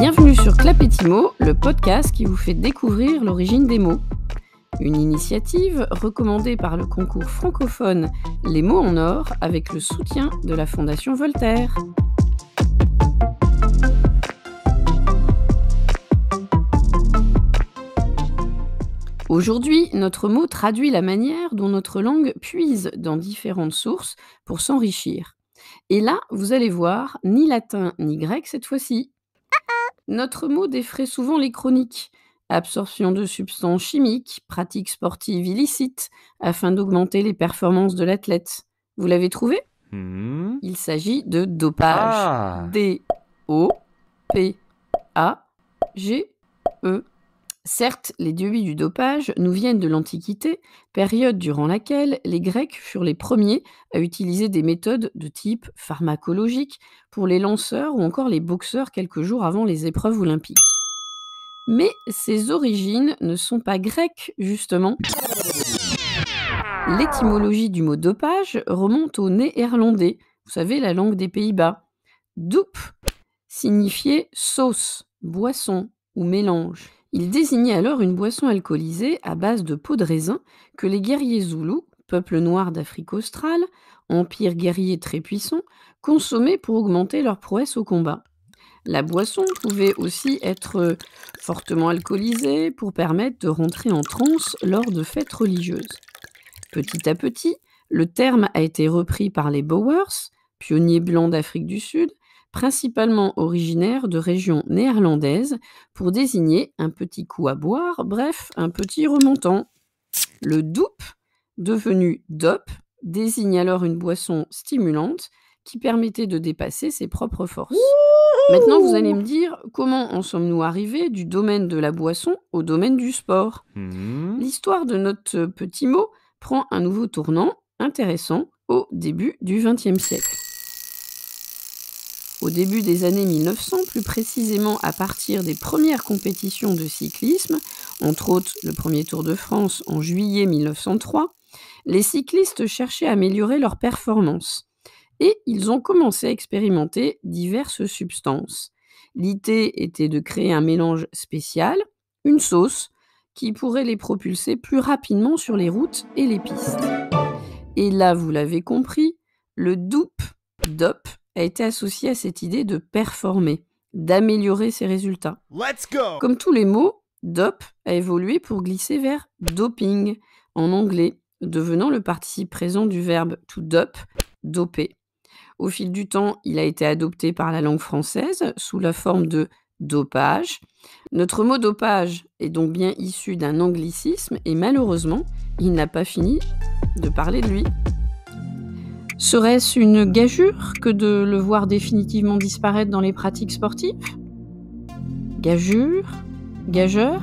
Bienvenue sur Clapetimo, le podcast qui vous fait découvrir l'origine des mots. Une initiative recommandée par le concours francophone Les mots en or avec le soutien de la Fondation Voltaire. Aujourd'hui, notre mot traduit la manière dont notre langue puise dans différentes sources pour s'enrichir. Et là, vous allez voir, ni latin ni grec cette fois-ci. Notre mot défraie souvent les chroniques. Absorption de substances chimiques, pratiques sportives illicites, afin d'augmenter les performances de l'athlète. Vous l'avez trouvé ? Il s'agit de dopage. D-O-P-A-G-E. Certes, les dieux du dopage nous viennent de l'Antiquité, période durant laquelle les Grecs furent les premiers à utiliser des méthodes de type pharmacologique pour les lanceurs ou encore les boxeurs quelques jours avant les épreuves olympiques. Mais ces origines ne sont pas grecques, justement. L'étymologie du mot dopage remonte au néerlandais, vous savez, la langue des Pays-Bas. Doep signifiait sauce, boisson ou mélange. Il désignait alors une boisson alcoolisée à base de peau de raisin que les guerriers zoulous, peuple noir d'Afrique australe, empire guerrier très puissant, consommaient pour augmenter leur prouesse au combat. La boisson pouvait aussi être fortement alcoolisée pour permettre de rentrer en transe lors de fêtes religieuses. Petit à petit, le terme a été repris par les Boers, pionniers blancs d'Afrique du Sud, principalement originaires de régions néerlandaises, pour désigner un petit coup à boire, bref, un petit remontant. Le doep, devenu dop, désigne alors une boisson stimulante qui permettait de dépasser ses propres forces. Maintenant, vous allez me dire, comment en sommes-nous arrivés du domaine de la boisson au domaine du sport ? L'histoire de notre petit mot prend un nouveau tournant intéressant au début du XXe siècle. Au début des années 1900, plus précisément à partir des premières compétitions de cyclisme, entre autres le premier Tour de France en juillet 1903, les cyclistes cherchaient à améliorer leur performance. Et ils ont commencé à expérimenter diverses substances. L'idée était de créer un mélange spécial, une sauce, qui pourrait les propulser plus rapidement sur les routes et les pistes. Et là, vous l'avez compris, le dop a été associé à cette idée de performer, d'améliorer ses résultats. Let's go! Comme tous les mots, dop a évolué pour glisser vers doping, en anglais, devenant le participe présent du verbe to dop, doper. Au fil du temps, il a été adopté par la langue française sous la forme de dopage. Notre mot dopage est donc bien issu d'un anglicisme et malheureusement, il n'a pas fini de parler de lui. Serait-ce une gageure que de le voir définitivement disparaître dans les pratiques sportives ? Gageure ? Gageur ?